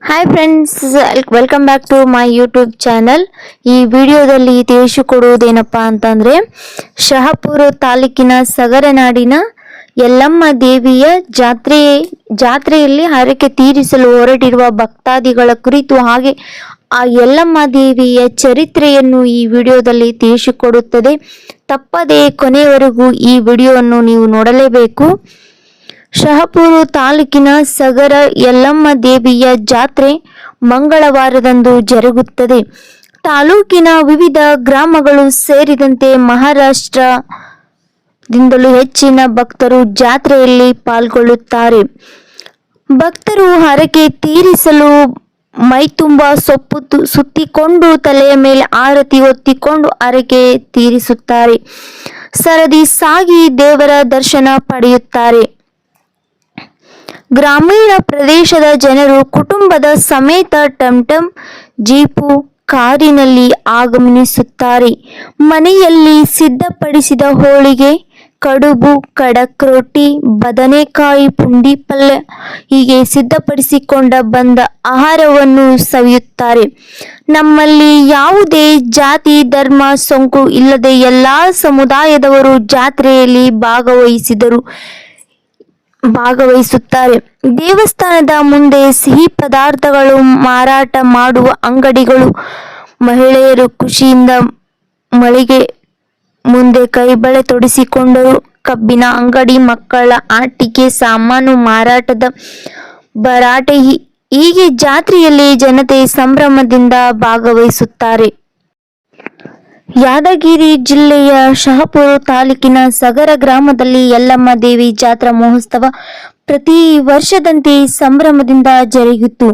Hi friends, welcome back to my YouTube channel. ಈ ವಿಡಿಯೋದಲ್ಲಿ ತಿಳಿಸಿಕೊಡುವುದೇನಪ್ಪಾ ಅಂತಂದ್ರೆ, ಶಹಾಪುರ ತಾಲೂಕಿನ ಸಗರನಾಡಿನ ಯಲ್ಲಮ್ಮ ದೇವಿಯ ಜಾತ್ರೆಯಲ್ಲಿ ಹರಕೆ ತೀರಿಸಲು ಹೊರಟಿರುವ ಭಕ್ತಾದಿಗಳ ಕುರಿತು ಹಾಗೆ ಆ ಯಲ್ಲಮ್ಮ ದೇವಿಯ ಚರಿತ್ರೆಯನ್ನು ಈ ವಿಡಿಯೋದಲ್ಲಿ ತಿಳಿಸಿಕೊಡುತ್ತದೆ. ತಪ್ಪದೇ ಕೊನೆಯವರೆಗೂ ಈ ವಿಡಿಯೋವನ್ನು ನೀವು ನೋಡಲೇಬೇಕು. ಶಹಾಪುರ ತಾಲೂಕಿನ ಸಗರ ಯಲ್ಲಮ್ಮ ದೇವಿಯ ಜಾತ್ರೆ ಮಂಗಳವಾರದಂದು ಜರುಗುತ್ತದೆ. ತಾಲೂಕಿನ ವಿವಿಧ ಗ್ರಾಮಗಳು ಸೇರಿದಂತೆ ಮಹಾರಾಷ್ಟ್ರದಿಂದಲೂ ಹೆಚ್ಚಿನ ಭಕ್ತರು ಜಾತ್ರೆಯಲ್ಲಿ ಪಾಲ್ಗೊಳ್ಳುತ್ತಾರೆ. ಭಕ್ತರು ಹರಕೆ ತೀರಿಸಲು ಮೈತುಂಬ ಸೊಪ್ಪು ಸುತ್ತಿಕೊಂಡು ತಲೆಯ ಮೇಲೆ ಆರತಿ ಹೊತ್ತಿಕೊಂಡು ಹರಕೆ ತೀರಿಸುತ್ತಾರೆ. ಸರದಿ ಸಾಗಿ ದೇವರ ದರ್ಶನ ಪಡೆಯುತ್ತಾರೆ. ಗ್ರಾಮೀಣ ಪ್ರದೇಶದ ಜನರು ಕುಟುಂಬದ ಸಮೇತ ಟಮ್ ಜೀಪು, ಕಾರಿನಲ್ಲಿ ಆಗಮಿಸುತ್ತಾರೆ. ಮನೆಯಲ್ಲಿ ಸಿದ್ಧಪಡಿಸಿದ ಹೋಳಿಗೆ, ಕಡುಬು, ಖಡಕ್ ರೊಟ್ಟಿ, ಬದನೆಕಾಯಿ ಪುಂಡಿ ಪಲ್ಯ ಹೀಗೆ ಸಿದ್ಧಪಡಿಸಿಕೊಂಡ ಬಂದ ಆಹಾರವನ್ನು ಸವಿಯುತ್ತಾರೆ. ನಮ್ಮಲ್ಲಿ ಯಾವುದೇ ಜಾತಿ ಧರ್ಮ ಸೋಂಕು ಇಲ್ಲದೆ ಎಲ್ಲಾ ಸಮುದಾಯದವರು ಜಾತ್ರೆಯಲ್ಲಿ ಭಾಗವಹಿಸುತ್ತಾರೆ. ದೇವಸ್ಥಾನದ ಮುಂದೆ ಸಿಹಿ ಪದಾರ್ಥಗಳು ಮಾರಾಟ ಮಾಡುವ ಅಂಗಡಿಗಳು, ಮಹಿಳೆಯರು ಖುಷಿಯಿಂದ ಮಳಿಗೆ ಮುಂದೆ ಕೈಬಳೆ ತೊಡಿಸಿಕೊಂಡರು. ಕಬ್ಬಿನ ಅಂಗಡಿ, ಮಕ್ಕಳ ಆಟಿಕೆ ಸಾಮಾನು ಮಾರಾಟದ ಭರಾಟೆ ಹೀಗೆ ಜಾತ್ರೆಯಲ್ಲಿ ಜನತೆ ಸಂಭ್ರಮದಿಂದ ಭಾಗವಹಿಸುತ್ತಾರೆ. ಯಾದಗಿರಿ ಜಿಲ್ಲೆಯ ಶಹಾಪುರ ತಾಲೂಕಿನ ಸಗರ ಗ್ರಾಮದಲ್ಲಿ ಯಲ್ಲಮ್ಮ ದೇವಿ ಜಾತ್ರಾ ಮಹೋತ್ಸವ ಪ್ರತಿ ವರ್ಷದಂತೆ ಸಂಭ್ರಮದಿಂದ ಜರುಗಿತು.